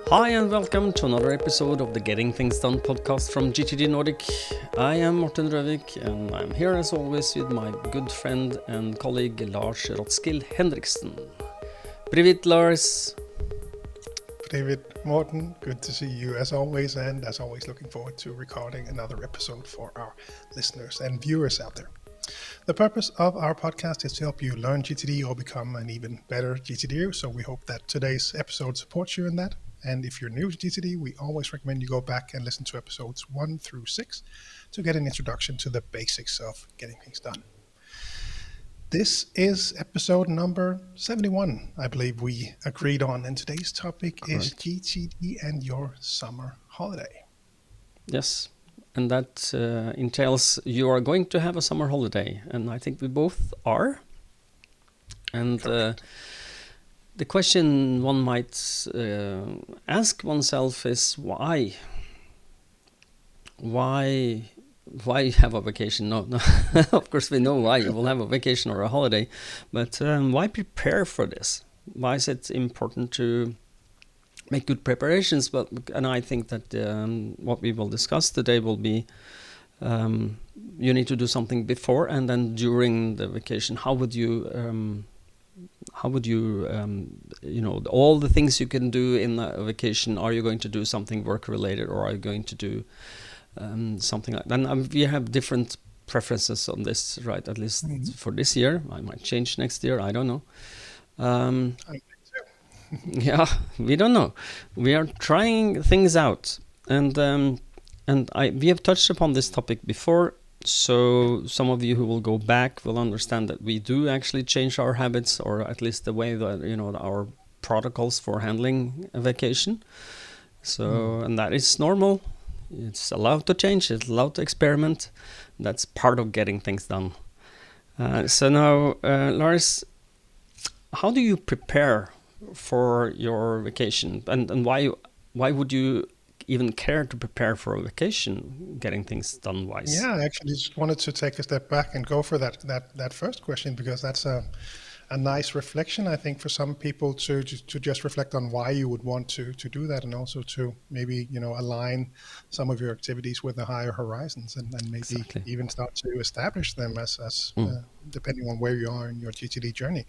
Hi and welcome to another episode of the Getting Things Done podcast from GTD Nordic. I am Morten and I'm here as always with my good friend and colleague Lars Rotskil Henriksen. Привет, Lars. David, Morten, good to see you as always, and as always looking forward to recording another episode for our listeners and viewers out there. The purpose of our podcast is to help you learn GTD or become an even better GTDer, so we hope that today's episode supports you in that. And if you're new to GTD, we always recommend you go back and listen to episodes 1 through 6 to get an introduction to the basics of getting things done. This is episode number 71, I believe we agreed on, and today's topic is GTD and your summer holiday. Yes, and that entails you are going to have a summer holiday, and I think we both are. And the question one might ask oneself is why? Why have a vacation? No. Of course we know why you will have a vacation or a holiday, but why prepare for this? Why is it important to make good preparations? And I think that what we will discuss today will be you need to do something before and then during the vacation. How would you all the things you can do in a vacation? Are you going to do something work related, or are you going to do something like that? And we have different preferences on this, right? At least for this year. I might change next year. I don't know. I think so. Yeah, we don't know. We are trying things out, and we have touched upon this topic before. So some of you who will go back will understand that we do actually change our habits, or at least the way that our protocols for handling a vacation. So and that is normal. It's allowed to change. It's allowed to experiment. That's part of getting things done. So now, Lars, how do you prepare for your vacation, and why would you even care to prepare for a vacation, getting things done wise? Yeah, I actually just wanted to take a step back and go for that first question, because that's a nice reflection, I think, for some people to just reflect on why you would want to do that, and also to maybe align some of your activities with the higher horizons, and maybe even start to establish them as depending on where you are in your GTD journey.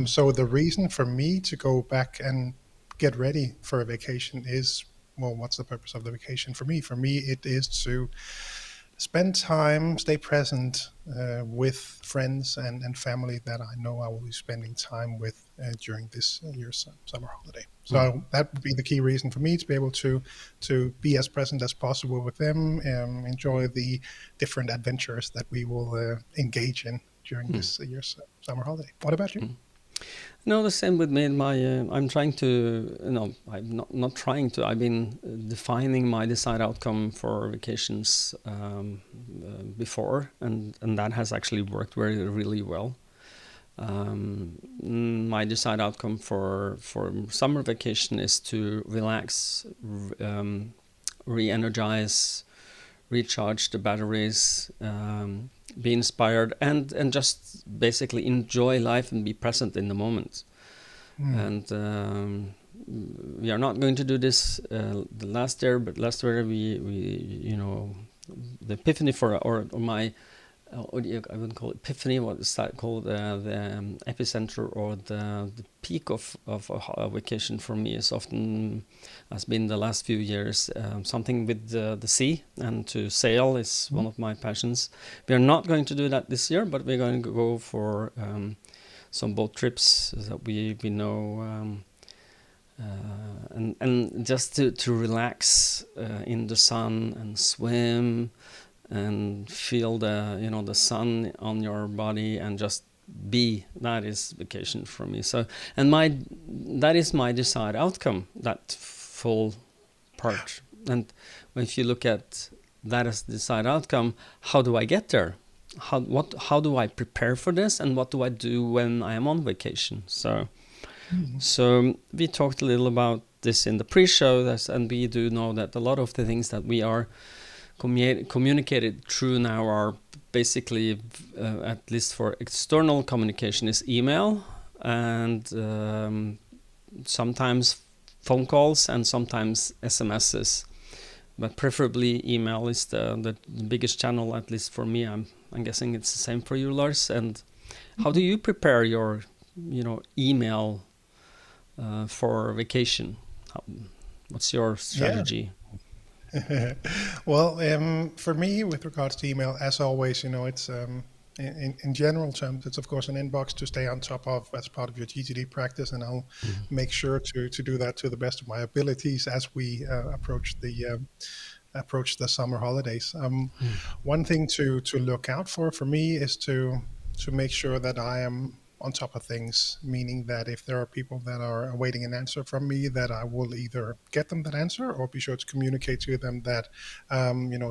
So the reason for me to go back and get ready for a vacation is, well, what's the purpose of the vacation for me? For me, it is to spend time, stay present with friends and family that I know I will be spending time with during this year's summer holiday. So that would be the key reason for me, to be able to be as present as possible with them, enjoy the different adventures that we will engage in during this year's summer holiday. What about you? No, the same with me. I'm trying to, I'm not trying to. I've been defining my desired outcome for vacations before, and that has actually worked really well. My desired outcome for summer vacation is to relax, re-energize, recharge the batteries, be inspired, and just basically enjoy life and be present in the moment. And we are not going to do this the last year, but last year we the epiphany or my I wouldn't call it epiphany. What is that called? The epicenter or the peak of a vacation for me is often has been the last few years something with the sea, and to sail is one of my passions. We are not going to do that this year, but we're going to go for some boat trips that we know. And just to relax in the sun and swim and feel the sun on your body and just be. That is vacation for me. So, and that is my desired outcome, that full part. And if you look at that as the desired outcome, how do I get there? How do I prepare for this, and what do I do when I am on vacation? So we talked a little about this in the pre-show, and we do know that a lot of the things that we are communicated through now are basically, at least for external communication, is email, and sometimes phone calls and sometimes SMSs, but preferably email is the biggest channel, at least for me. I'm guessing it's the same for you, Lars. And how do you prepare your email for vacation? What's your strategy? Well, for me, with regards to email, as always, it's in general terms, it's of course an inbox to stay on top of as part of your GTD practice, and I'll make sure to do that to the best of my abilities as we approach the summer holidays. One thing to look out for me is to make sure that I am on top of things, meaning that if there are people that are awaiting an answer from me, that I will either get them that answer or be sure to communicate to them that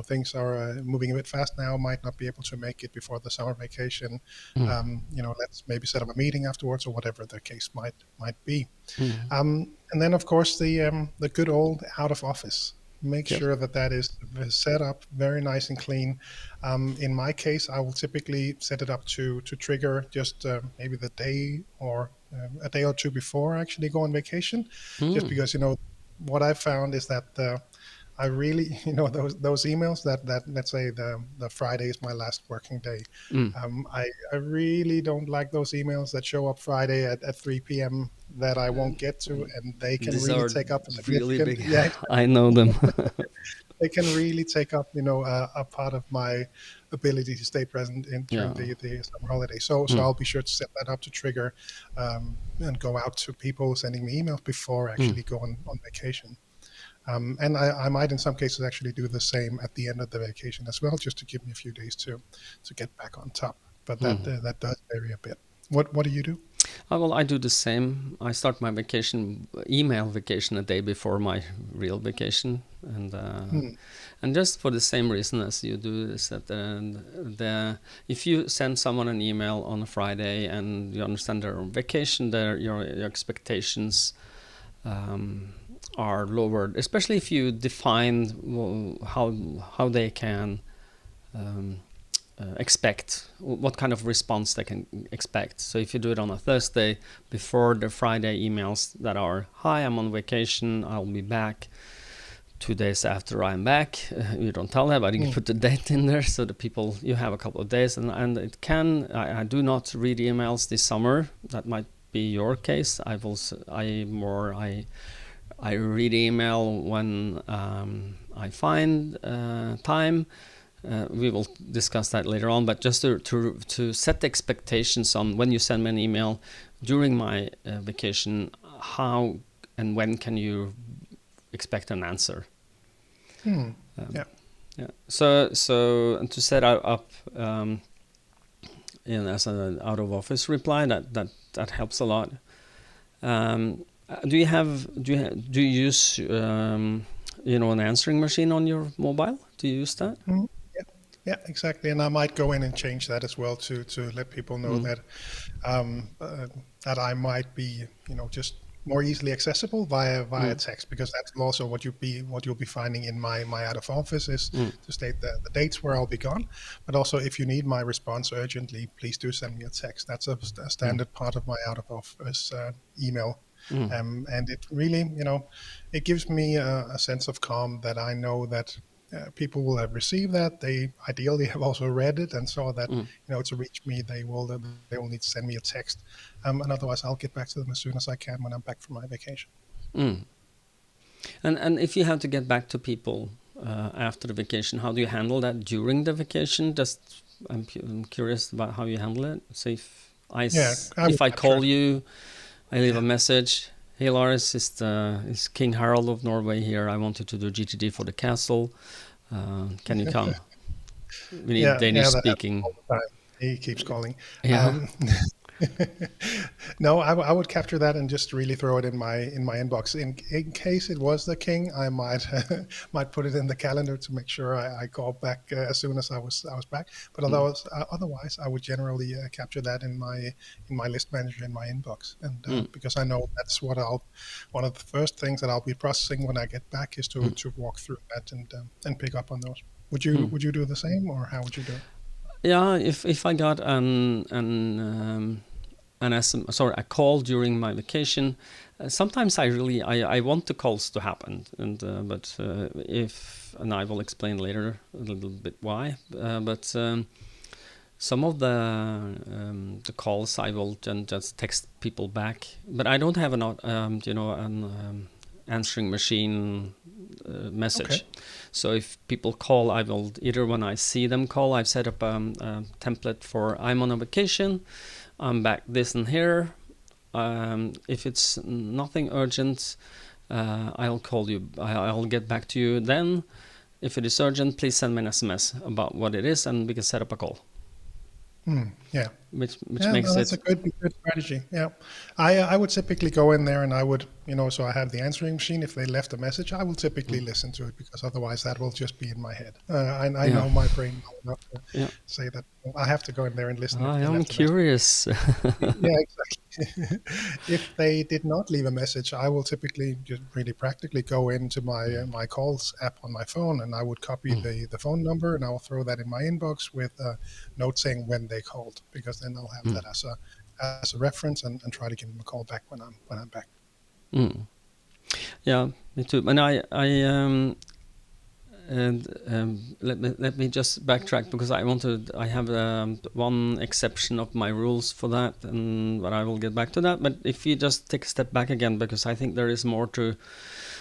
things are moving a bit fast now, might not be able to make it before the summer vacation. Let's maybe set up a meeting afterwards or whatever the case might be. And then of course the good old out of office. Make sure that is set up very nice and clean. In my case, I will typically set it up to trigger just maybe the day or a day or two before I actually go on vacation. Just because what I've found is that I really those emails that let's say the Friday is my last working day. I really don't like those emails that show up Friday at 3 p.m. that I won't get to, and they can These really are take up a really significant. big. Yeah, I know them. they can really take up a part of my ability to stay present during the summer holiday. So I'll be sure to set that up to trigger and go out to people sending me emails before I actually go on vacation. And I might in some cases actually do the same at the end of the vacation as well, just to give me a few days to get back on top. But that does vary a bit. What do you do? Well, I do the same. I start my email vacation a day before my real vacation, and just for the same reason as you do, is that if you send someone an email on a Friday and you understand they're on vacation, your expectations are lowered, especially if you define how they can expect, what kind of response they can expect. So if you do it on a Thursday before the Friday emails that are, hi, I'm on vacation, I'll be back 2 days after I'm back, you don't tell them, but you put the date in there so the people, you have a couple of days, and it can, I do not read emails this summer. That might be your case. I read email when I find time. We will discuss that later on, but just to set the expectations on when you send me an email during my vacation, how and when can you expect an answer? So and to set up as an out of office reply, that helps a lot. Do you use an answering machine on your mobile? Do you use that? Yeah, exactly. And I might go in and change that as well to let people know that that I might be just more easily accessible via text, because that's also what you'll be finding in my out of office is to state the dates where I'll be gone, but also if you need my response urgently, please do send me a text. That's a standard part of my out of office email. And it really, it gives me a sense of calm that I know that people will have received that. They ideally have also read it and saw that, to reach me, they will need to send me a text. And otherwise, I'll get back to them as soon as I can when I'm back from my vacation. And if you have to get back to people after the vacation, how do you handle that during the vacation? I'm curious about how you handle it. So if I call you, I leave a message. Hey Lars, it's King Harald of Norway here. I wanted to do GTD for the castle. Can you come? We need Danish speaking. All the time. He keeps calling. Yeah. No, I would capture that and just really throw it in my inbox. In case it was the king, I might put it in the calendar to make sure I call back as soon as I was back. But otherwise, I would generally capture that in my list manager in my inbox, and because I know that's one of the first things that I'll be processing when I get back is to walk through that and pick up on those. Would you do the same, or how would you do it? Yeah, if I got a call during my vacation, Sometimes I want the calls to happen, and but if, and I will explain later a little bit why. But some of the calls I will just text people back, but I don't have an an answering machine message. Okay. So if people call, I will either, when I see them call, I've set up a template for I'm on a vacation, I'm back this and here. If it's nothing urgent, I'll call you. I'll get back to you then. If it is urgent, please send me an SMS about what it is, and we can set up a call. Yeah. Which Yeah, makes no, that's it. a good strategy. Yeah, I would typically go in there and I would, so I have the answering machine. If they left a message, I will typically listen to it because otherwise that will just be in my head. I Yeah. know my brain will not Yeah. say that. I have to go in there and listen if I they am left a message. curious. Yeah, exactly. If they did not leave a message, I will typically just really practically go into my calls app on my phone, and I would copy the phone number, and I will throw that in my inbox with a note saying when they called, because then I'll have that as a reference, and try to give them a call back when I'm back. Mm. Yeah, me too. And let me just backtrack, because I have one exception of my rules for that, but I will get back to that. But if you just take a step back again, because I think there is more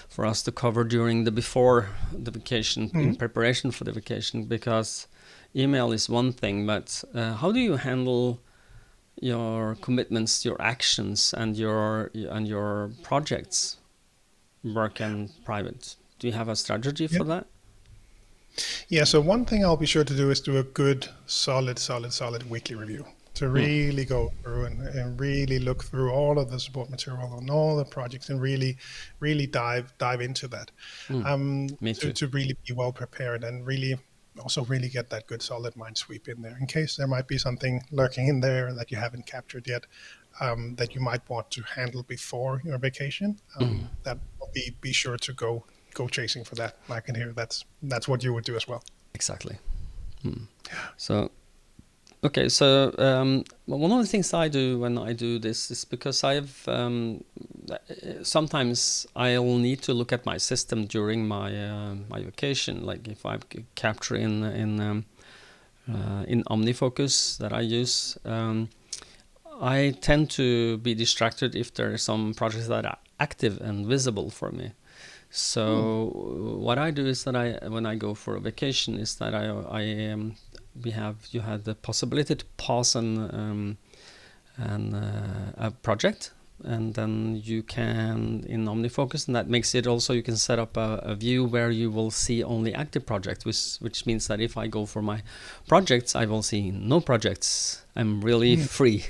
for us to cover during before the vacation, in preparation for the vacation, because email is one thing, but how do you handle your commitments, your actions, and your projects, work and private? Do you have a strategy Yeah. for that? Yeah. So one thing I'll be sure to do is do a good, solid weekly review to really go through and really look through all of the support material on all the projects and really dive into that, Me too. to really be well prepared and really get that good solid mind sweep in there in case there might be something lurking in there that you haven't captured yet, that you might want to handle before your vacation. That will be sure to go chasing for that. I can hear that's what you would do as well. Exactly. So, okay. So one of the things I do when I do this is because sometimes I'll need to look at my system during my vacation. Like if I capture in OmniFocus that I use, I tend to be distracted if there are some projects that are active and visible for me. So what I do is that when I go for a vacation, is that you have the possibility to pause a project, and then you can in OmniFocus, and that makes it also, you can set up a view where you will see only active projects, which means that if I go for my projects, I will see no projects. I'm really free,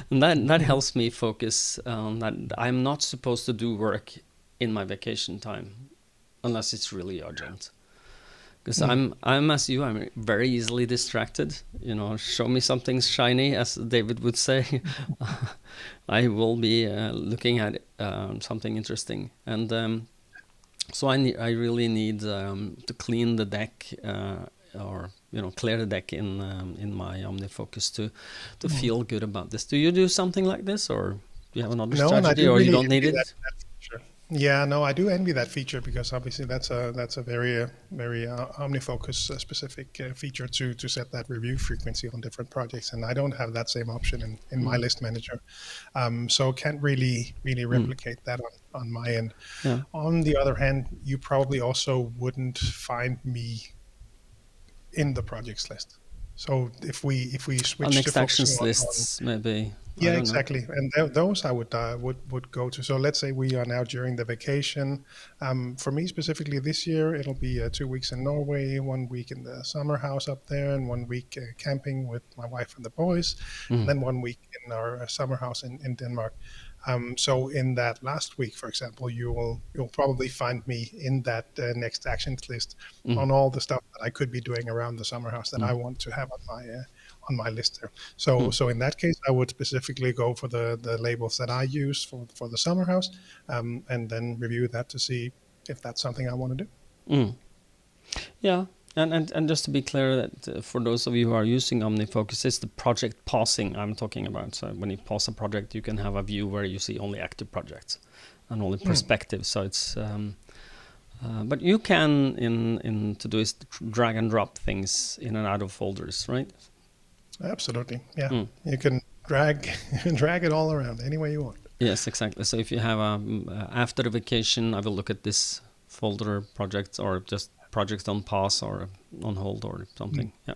and that helps me focus on that. I'm not supposed to do work in my vacation time unless it's really urgent. Because I'm as you, I'm very easily distracted. Show me something shiny, as David would say. I will be looking at something interesting, and so I really need to clean the deck, or clear the deck in my OmniFocus to feel good about this. Do you do something like this, or do you have another No, and I strategy, do or you really don't need envy it? that feature. Yeah, no, I do envy that feature because obviously that's a very OmniFocus specific feature to set that review frequency on different projects, and I don't have that same option in my list manager, so can't really replicate that on my end. Yeah. On the other hand, you probably also wouldn't find me in the projects list. So if we Our switch to next focusing actions on lists, maybe. I yeah, don't know. exactly. And those I would go to. So let's say we are now during the vacation. For me specifically this year, it'll be 2 weeks in Norway, 1 week in the summer house up there, and 1 week camping with my wife and the boys, and then 1 week in our summer house in Denmark. So in that last week, for example, you'll probably find me in that next actions list on all the stuff that I could be doing around the summer house that I want to have on my list there. So in that case, I would specifically go for the labels that I use for the summer house, and then review that to see if that's something I want to do. Yeah, And just to be clear, that for those of you who are using OmniFocus, it's the project pausing I'm talking about. So when you pause a project, you can have a view where you see only active projects and only perspective. So it's but you can in Todoist drag and drop things in and out of folders, right? Absolutely, yeah. You can drag it all around any way you want. Yes, exactly. So if you have after the vacation, I will look at this folder projects, or just projects on pause or on hold or something. Yeah.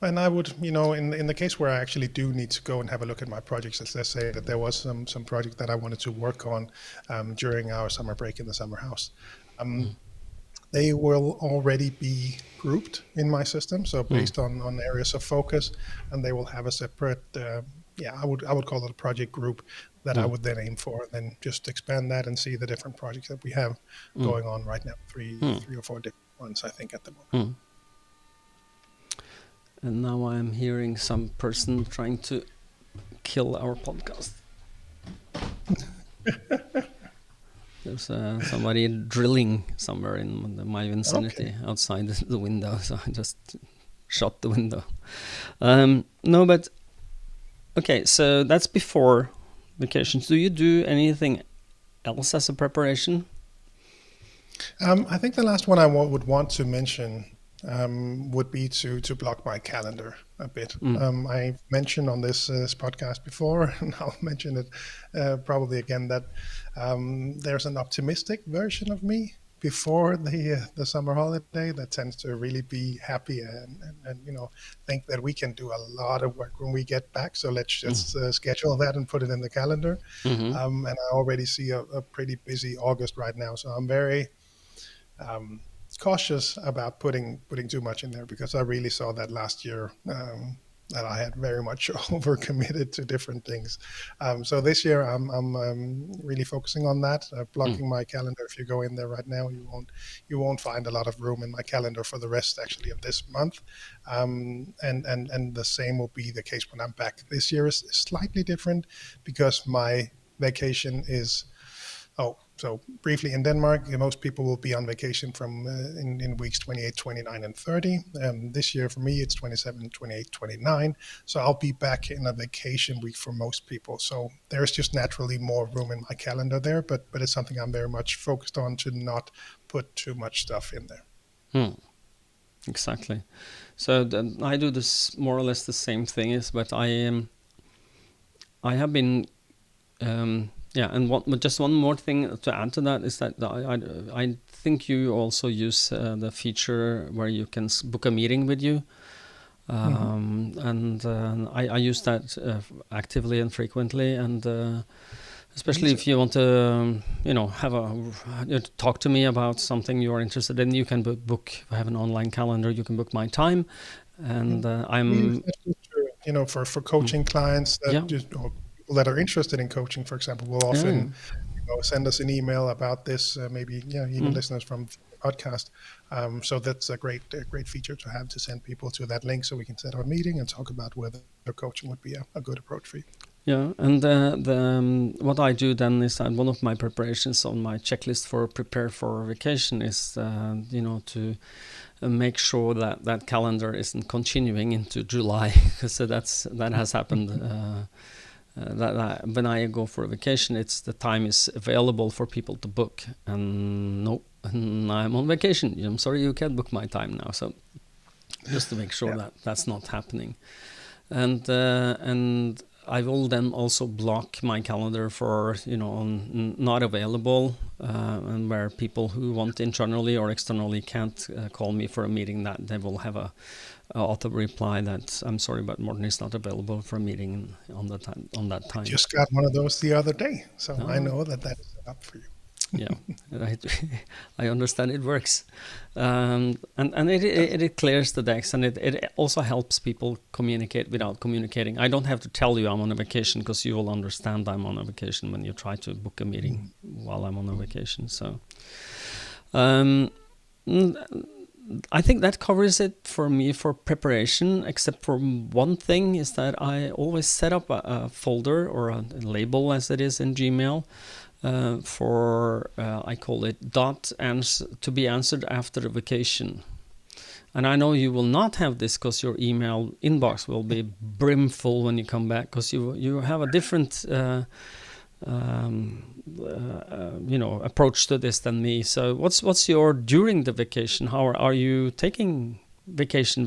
And I would, in the case where I actually do need to go and have a look at my projects, let's say that there was some project that I wanted to work on during our summer break in the summer house. They will already be grouped in my system, so based on areas of focus, and they will have a separate, I would call it a project group that I would then aim for, and then just expand that and see the different projects that we have going on right now. Three or four different ones, I think, at the moment. And now I'm hearing some person trying to kill our podcast. There's somebody drilling somewhere in my vicinity outside the window, so I just shut the window. No, but okay, so that's before vacations. Do you do anything else as a preparation? I think the last one I would want to mention would be to block my calendar a bit. I mentioned on this podcast before, and I'll mention it probably again, that there's an optimistic version of me before the summer holiday that tends to really be happy and think that we can do a lot of work when we get back. So let's just schedule that and put it in the calendar. And I already see a pretty busy August right now, so I'm very cautious about putting too much in there, because I really saw that last year that I had very much overcommitted to different things. So this year I'm really focusing on that, blocking my calendar. If you go in there right now, you won't find a lot of room in my calendar for the rest actually of this month. And the same will be the case when I'm back. This year is slightly different because my vacation is. So briefly, in Denmark, most people will be on vacation from in weeks 28, 29, and 30. This year for me, it's 27, 28, 29. So I'll be back in a vacation week for most people. So there's just naturally more room in my calendar there, but it's something I'm very much focused on to not put too much stuff in there. Exactly. So I do this more or less the same thing, but I have been. And just one more thing to add to that is that I think you also use the feature where you can book a meeting with you, and I use that actively and frequently, and especially if you want to, talk to me about something you are interested in, you can book. I have an online calendar. You can book my time, and I'm. For coaching clients or that are interested in coaching, for example, will often send us an email about this, maybe even listeners from the podcast. So that's a great feature to have, to send people to that link so we can set our meeting and talk about whether coaching would be a good approach for you. Yeah, and what I do then is that one of my preparations on my checklist for prepare for vacation is to make sure that calendar isn't continuing into July, because that has happened. That when I go for a vacation, the time is available for people to book, and no, I'm on vacation. I'm sorry, you can't book my time now. So just to make sure that that's not happening, and I will then also block my calendar for on not available, and where people who want internally or externally can't call me for a meeting, that they will have a auto reply that I'm sorry, but Morten is not available for a meeting on that time. I just got one of those the other day, so I know that is set up for you. Yeah, I understand it works, and it clears the decks, and it also helps people communicate without communicating. I don't have to tell you I'm on a vacation, because you will understand I'm on a vacation when you try to book a meeting while I'm on a vacation. So I think that covers it for me for preparation, except for one thing, is that I always set up a folder or a label, as it is in Gmail, for I call it to be answered after the vacation. And I know you will not have this because your email inbox will be brimful when you come back, because you have a different approach to this than me. So what's your during the vacation? How are you taking vacation?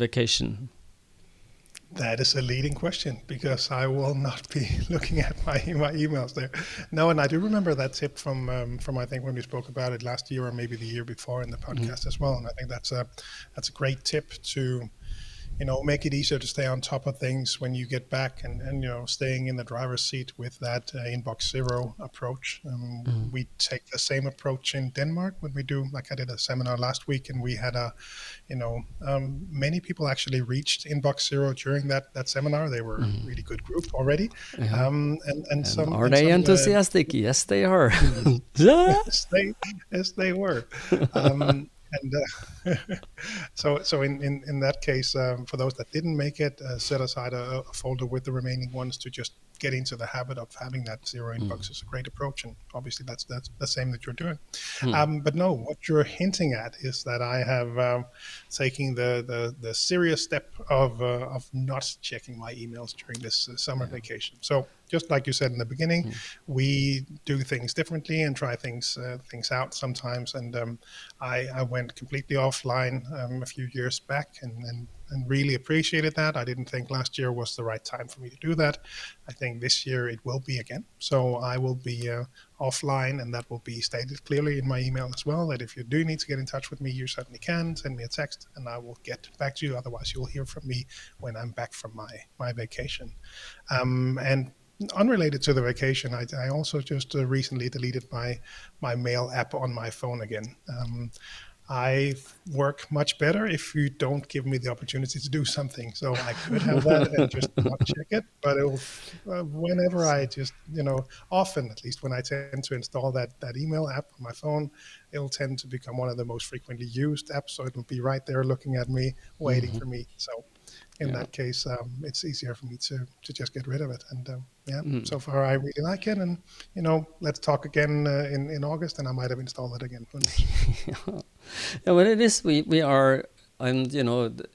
That is a leading question because I will not be looking at my emails there. No, and I do remember that tip from I think when we spoke about it last year or maybe the year before in the podcast as well. And I think that's a great tip to make it easier to stay on top of things when you get back, and staying in the driver's seat with that inbox zero approach. We take the same approach in Denmark when we do, like I did a seminar last week, and we had many people actually reached inbox zero during that seminar. They were a really good group already. Yeah. And some are they enthusiastic? Yes, they are. yes, they were. And so in that case, for those that didn't make it, set aside a folder with the remaining ones to just get into the habit of having that zero inbox is a great approach, and obviously that's the same that you're doing. But no, what you're hinting at is that I have taken the serious step of not checking my emails during this summer vacation. So just like you said in the beginning, we do things differently and try things out sometimes. And I went completely offline a few years back and really appreciated that. I didn't think last year was the right time for me to do that. I think this year it will be again. So I will be offline, and that will be stated clearly in my email as well, that if you do need to get in touch with me, you certainly can send me a text and I will get back to you. Otherwise, you'll hear from me when I'm back from my vacation. And unrelated to the vacation, I also just recently deleted my mail app on my phone again. I work much better if you don't give me the opportunity to do something. So I could have that and just not check it, but it'll, whenever I just, often at least when I tend to install that email app on my phone, it'll tend to become one of the most frequently used apps. So it'll be right there looking at me, waiting for me. So in that case, it's easier for me to just get rid of it. And so far I really like it. And, let's talk again in August, and I might have installed it again. Yeah, well, it is. We are, and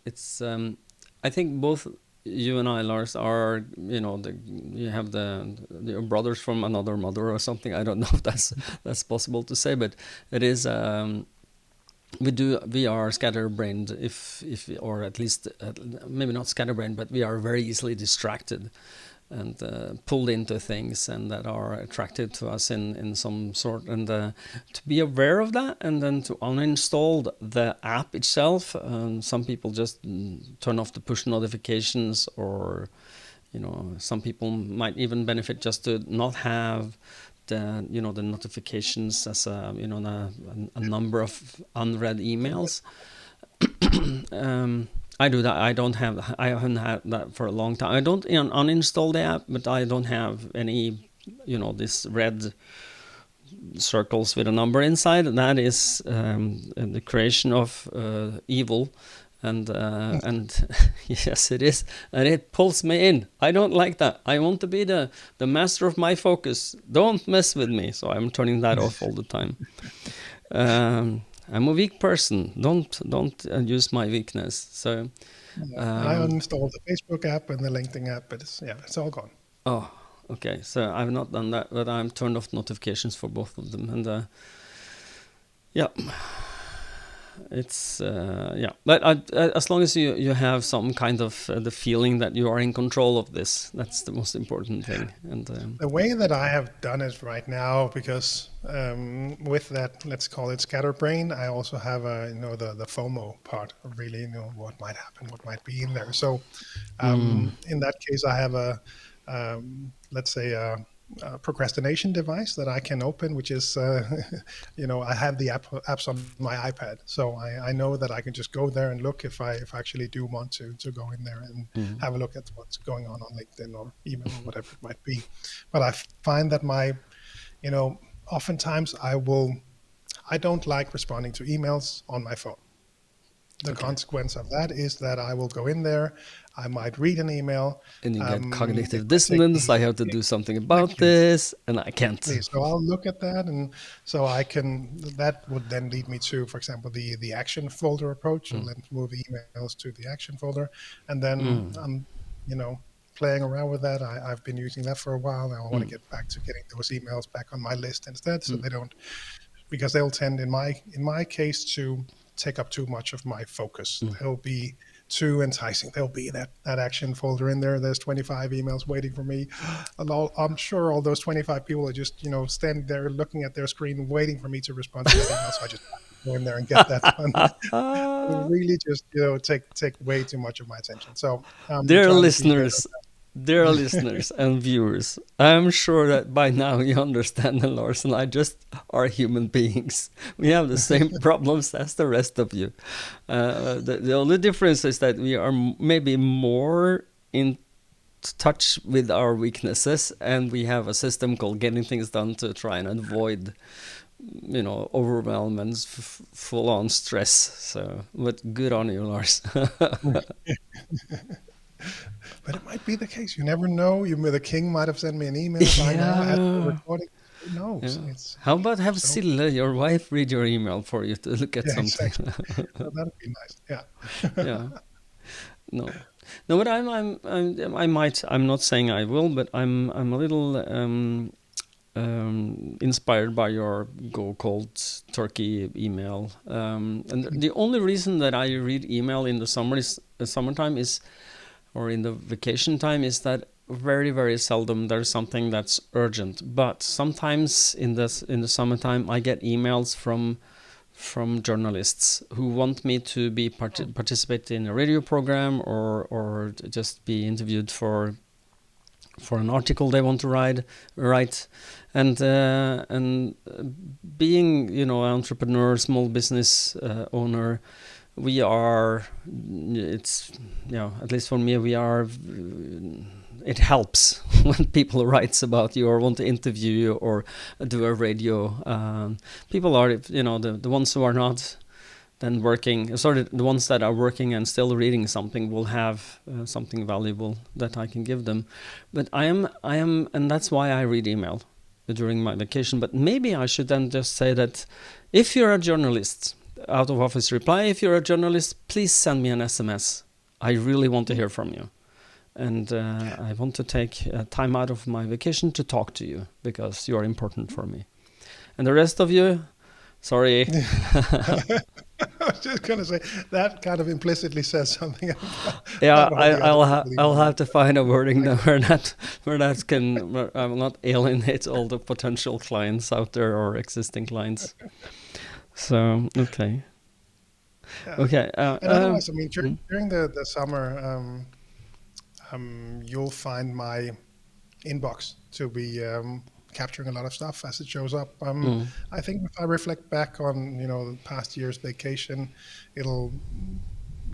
it's. I think both you and I, Lars, are. You have your brothers from another mother or something. I don't know if that's possible to say, but it is. We are scatterbrained, or at least maybe not scatterbrained, but we are very easily distracted and pulled into things and that are attracted to us in some sort, and to be aware of that, and then to uninstall the app itself. Some people just turn off the push notifications, or some people might even benefit just to not have the notifications as a number of unread emails. I do that. I haven't had that for a long time. I don't uninstall the app, but I don't have any, this red circles with a number inside. That is the creation of evil, and yes, it is, and it pulls me in. I don't like that. I want to be the master of my focus. Don't mess with me. So I'm turning that off all the time. I'm a weak person. Don't use my weakness. So I uninstalled the Facebook app and the LinkedIn app, but it's all gone. Oh, okay. So I've not done that, but I've turned off notifications for both of them, and it's But as long as you have some kind of the feeling that you are in control of this, that's the most important thing. And the way that I have done it right now, because with that, let's call it scatterbrain, I also have the FOMO part of really what might happen, what might be in there. So in that case, I have let's say a procrastination device that I can open, which is, I have the apps on my iPad. So I know that I can just go there and look if I actually do want to go in there and have a look at what's going on LinkedIn or email or whatever it might be. But I find that oftentimes I don't like responding to emails on my phone. The Okay. consequence of that is that I will go in there, I might read an email. And you get It cognitive might take dissonance. I me have to do something about exactly, this, and I can't. exactly. So I'll look at that, and so I can. That would then lead me to, for example, the action folder approach. So Mm. let's move emails to the action folder, and then Mm. I'm, you know, playing around with that. I've been using that for a while. Now I want to Mm. get back to getting those emails back on my list instead, so Mm. they don't, because they'll tend in my case to take up too much of my focus. Mm. They'll be too enticing. There'll be that action folder in there. There's 25 emails waiting for me. And I'm sure all those 25 people are just standing there looking at their screen waiting for me to respond to that email. So I just go in there and get that done. It'll really just take way too much of my attention. So I'm Dear trying to be better. listeners, dear listeners and viewers, I'm sure that by now you understand that Lars and I just are human beings. We have the same problems as the rest of you. The only difference is that we are maybe more in touch with our weaknesses, and we have a system called Getting Things Done to try and avoid, overwhelm and full on stress. So, but good on you, Lars. But it might be the case. You never know. The king might have sent me an email by now as we're Yeah. recording. Who knows? Yeah. It's How about have so Sille, your wife, read your email for you to look at yeah, something? exactly. So that'd be nice. Yeah. Yeah. No. No, but I might. I'm not saying I will, but I'm a little inspired by your Go Cold Turkey email. And the only reason that I read email in the summertime is, or in the vacation time, is that very, very seldom there's something that's urgent. But sometimes in the summertime, I get emails from journalists who want me to be participate in a radio program, or just be interviewed for an article they want to write, and being an entrepreneur, small business owner, we are, it's, at least for me, we are, it helps when people writes about you or want to interview you or do a radio. People are, the ones who are not then working, sorry, the ones that are working and still reading something will have something valuable that I can give them. But I am, and that's why I read email during my vacation. But maybe I should then just say that if you're a journalist, out of office reply, if you're a journalist, please send me an SMS. I really want to hear from you. And I want to take time out of my vacation to talk to you because you are important for me. And the rest of you, sorry. I was just going to say that kind of implicitly says something Yeah, about all the other people. I'll have to find a wording there where I will not alienate all the potential clients out there or existing clients. So okay. Yeah. Okay. And otherwise, I mean, mm, during the summer, you'll find my inbox to be capturing a lot of stuff as it shows up. mm, I think if I reflect back on the past year's vacation, it'll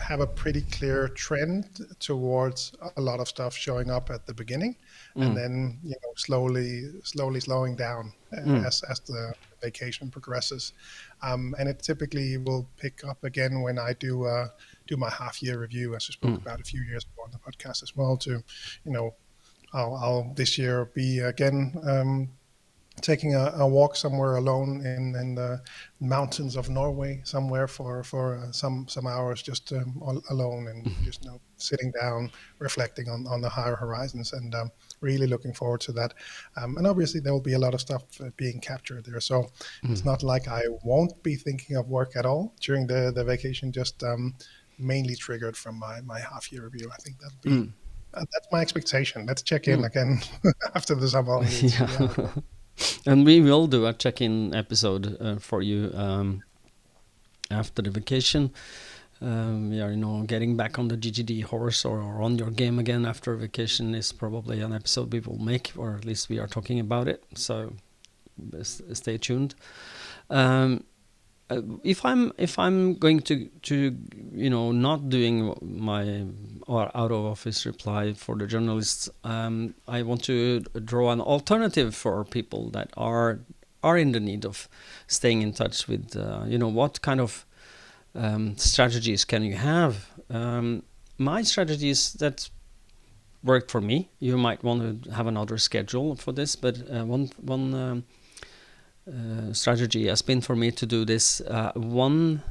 have a pretty clear trend towards a lot of stuff showing up at the beginning, and mm, then slowly slowing down mm, as the vacation progresses. And it typically will pick up again when I do my half year review, as we spoke mm, about a few years ago on the podcast as well. I'll this year be again taking a walk somewhere alone in the mountains of Norway, somewhere for some hours, just alone, and just sitting down, reflecting on the higher horizons, and really looking forward to that. And obviously there will be a lot of stuff being captured there, so it's mm, not like I won't be thinking of work at all during the vacation. Just mainly triggered from my half year review. I think that'll be. mm, That's my expectation. Let's check in mm. again after the summer holiday to see how it Yeah. goes. And we will do a check-in episode for you after the vacation. We are, getting back on the GTD horse or on your game again after vacation is probably an episode we will make, or at least we are talking about it. So stay tuned. Um, if I'm going to not doing my or out of office reply for the journalists, I want to draw an alternative for people that are in the need of staying in touch with what kind of strategies can you have? My strategies that worked for me. You might want to have another schedule for this, but one strategy has been for me to do this 1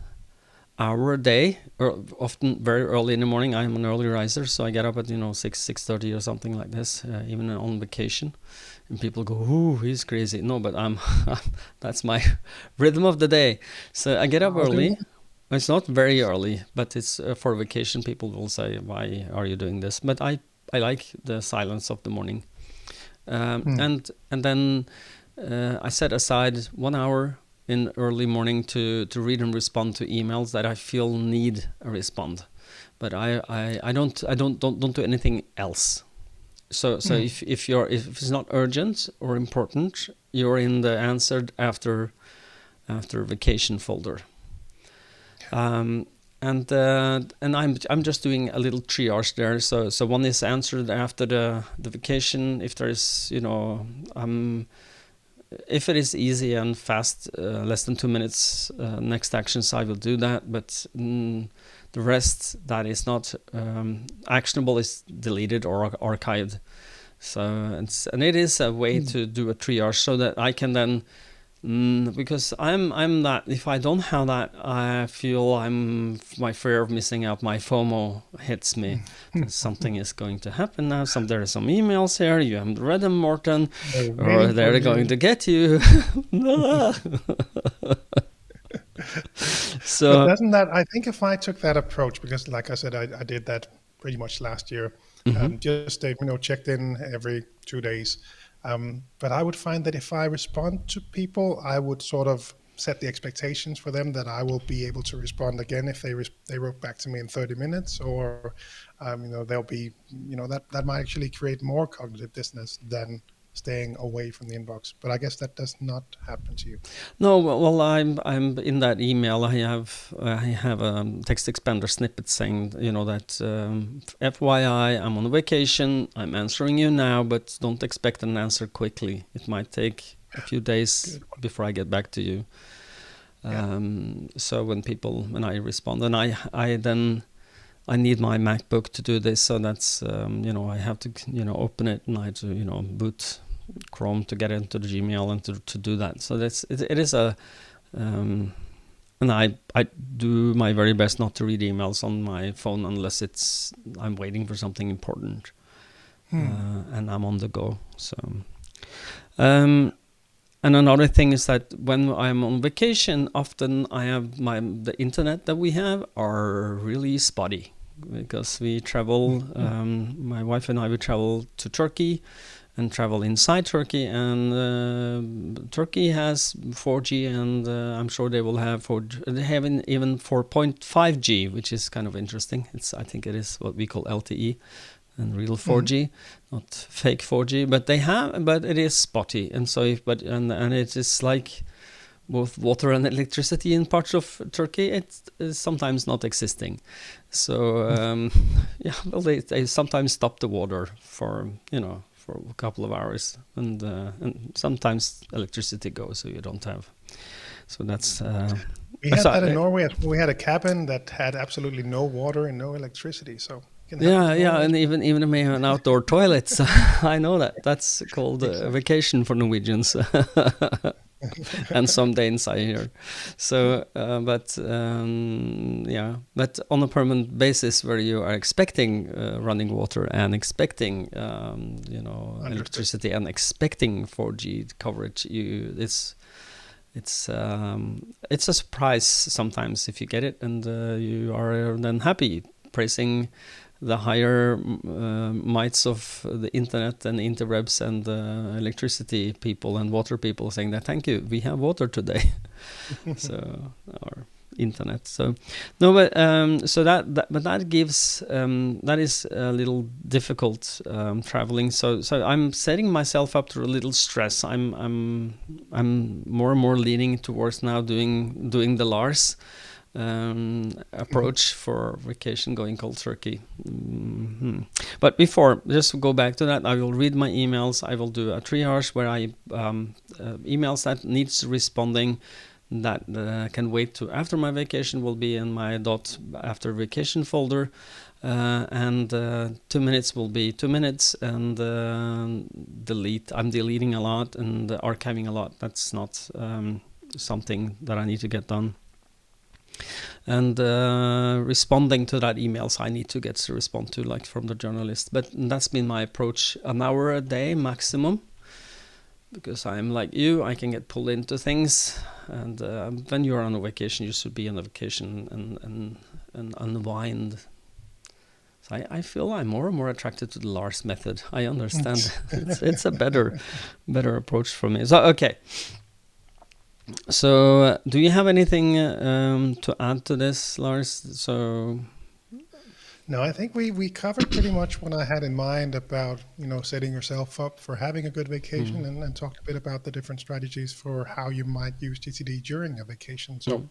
hour a day, or often very early in the morning. I'm an early riser, so I get up at 6:30 or something like this, even on vacation. And people go, "Ooh, he's crazy." No, but I'm that's my rhythm of the day. So I get up early. It's not very early, but it's for vacation. People will say, "Why are you doing this?" But I like the silence of the morning, and then I set aside 1 hour in early morning to read and respond to emails that I feel need a respond, but I don't do anything else. So if it's not urgent or important, you're in the answered after vacation folder. And I'm just doing a little triage there. So one is answered after the vacation. If there is if it is easy and fast, less than 2 minutes, next actions, I will do that. But the rest that is not actionable is deleted or archived. So it is a way to do a triage so that I can then, because I'm that, if I don't have that, I feel my fear of missing out, my FOMO hits me. Something is going to happen now. There are some emails here. You haven't read them, Morten, or they're going to get you. So but doesn't that? I think if I took that approach, because like I said, I did that pretty much last year. Just checked in every 2 days. But I would find that if I respond to people, I would sort of set the expectations for them that I will be able to respond again if they wrote back to me in 30 minutes, or they'll be that might actually create more cognitive dissonance than staying away from the inbox. But I guess that does not happen to you. No, well, I'm in that email. I have a text expander snippet saying, that FYI, I'm on vacation. I'm answering you now, but don't expect an answer quickly. It might take a few days before I get back to you. So when I respond, and I need my MacBook to do this, so that's I have to open it, and I have to boot Chrome to get into the Gmail and to do that. So it is a and I do my very best not to read emails on my phone unless I'm waiting for something important, and I'm on the go. So and another thing is that when I'm on vacation, often I have the internet that we have are really spotty, because we travel. My wife and I would travel to Turkey, and travel inside Turkey, and Turkey has 4G, and I'm sure they will have 4G. They have even 4.5G, which is kind of interesting. I think it is what we call LTE. And real 4G, not fake 4G, but it is spotty, and so and it is like both water and electricity in parts of Turkey. It's sometimes not existing. So they sometimes stop the water for a couple of hours, and sometimes electricity goes, so you don't have. So that's. We had that in Norway. We had a cabin that had absolutely no water and no electricity. So. And even may have an outdoor toilet. I know that. That's called vacation for Norwegians, and some Danes I hear. So, but on a permanent basis, where you are expecting running water and expecting electricity and expecting 4G coverage, it's a surprise sometimes if you get it, and you are then happy, praising the higher mights of the internet and interwebs and electricity people and water people, saying that thank you, we have water today. So or internet. So no, but that gives that is a little difficult traveling. So I'm setting myself up to a little stress. I'm more and more leaning towards now doing the Lars approach for vacation, going cold turkey. But before, just go back to that, I will read my emails. I will do a triage where I emails that needs responding, that can wait to after my vacation will be in my dot after vacation folder, and 2 minutes will be 2 minutes, and delete. I'm deleting a lot and archiving a lot. That's not something that I need to get done. And responding to that emails I need to get to respond to, like from the journalist. But that's been my approach, an hour a day maximum, because I'm like you, I can get pulled into things. And when you're on a vacation, you should be on a vacation and unwind. So I feel I'm more and more attracted to the Lars method. I understand. it's a better approach for me. So, okay. So, do you have anything to add to this, Lars? So, No, I think we covered pretty much what I had in mind about, setting yourself up for having a good vacation, and talked a bit about the different strategies for how you might use GTD during a vacation. So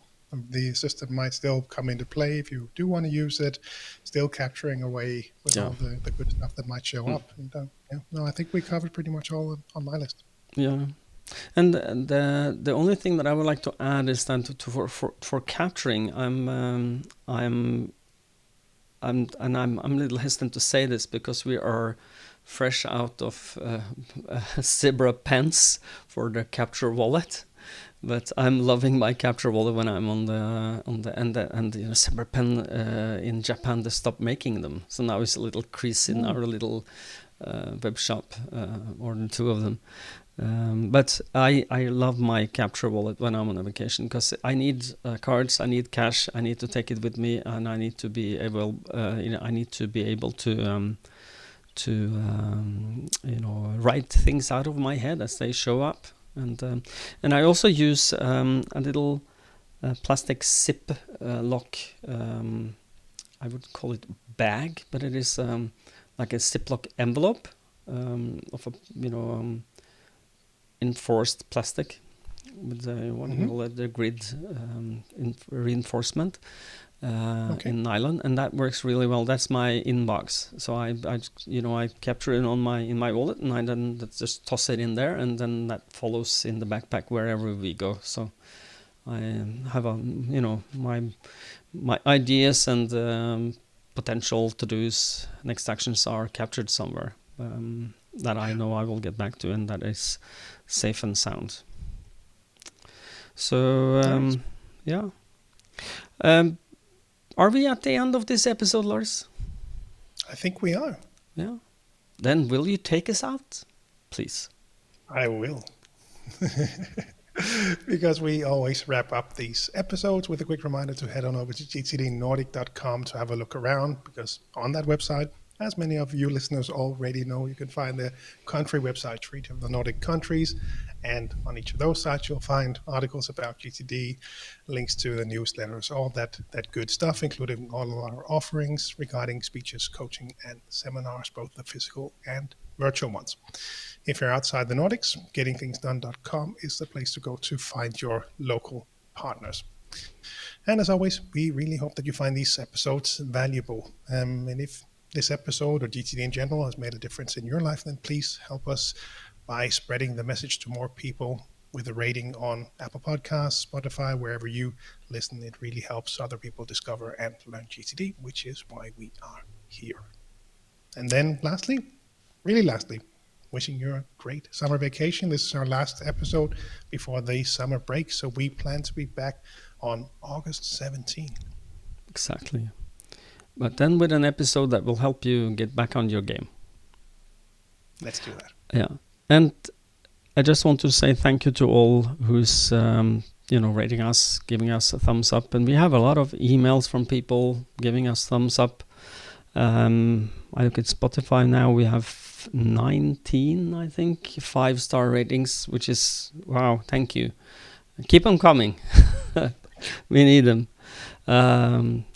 the system might still come into play if you do want to use it, still capturing away with all the good stuff that might show up. And, no, I think we covered pretty much all on my list. Yeah. And the only thing that I would like to add is that for capturing, I'm a little hesitant to say this because we are fresh out of Zebra pens for the capture wallet, but I'm loving my capture wallet when I'm on the Zebra pen in Japan. They stopped making them, so now it's a little crease in our little web shop, more than 2 of them. But I love my capture wallet when I'm on a vacation because I need cards, I need cash, I need to take it with me, and I need to be able, to write things out of my head as they show up, and I also use a little plastic zip lock. I would call it bag, but it is like a Ziploc envelope of a enforced plastic with the grid reinforcement in nylon, and that works really well. That's my inbox. So I capture it in my wallet, and I then just toss it in there, and then that follows in the backpack wherever we go. So I have my ideas and potential to-dos, next actions are captured somewhere. That I know I will get back to, and that is safe and sound. So, are we at the end of this episode, Lars? I think we are. Yeah. Then will you take us out, please? I will. Because we always wrap up these episodes with a quick reminder to head on over to gtdnordic.com to have a look around, because on that website, as many of you listeners already know, you can find the country websites for each of the Nordic countries. And on each of those sites, you'll find articles about GTD, links to the newsletters, all that good stuff, including all of our offerings regarding speeches, coaching, and seminars, both the physical and virtual ones. If you're outside the Nordics, gettingthingsdone.com is the place to go to find your local partners. And as always, we really hope that you find these episodes valuable. And if this episode or GTD in general has made a difference in your life, then please help us by spreading the message to more people with a rating on Apple Podcasts, Spotify, wherever you listen. It really helps other people discover and learn GTD, which is why we are here. And then lastly, wishing you a great summer vacation. This is our last episode before the summer break, so we plan to be back on August 17. Exactly. But then with an episode that will help you get back on your game. Let's do that. Yeah. And I just want to say thank you to all who's, rating us, giving us a thumbs up. And we have a lot of emails from people giving us thumbs up. I look at Spotify now. We have 19, I think, 5-star ratings, which is, wow, thank you. Keep them coming. We need them.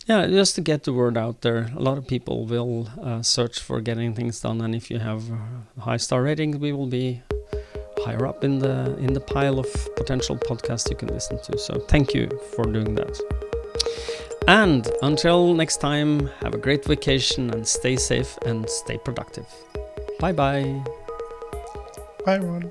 Just to get the word out there. A lot of people will search for getting things done, and if you have high star ratings, we will be higher up in the pile of potential podcasts you can listen to. So thank you for doing that. And until next time, have a great vacation and stay safe and stay productive. Bye bye. Bye everyone.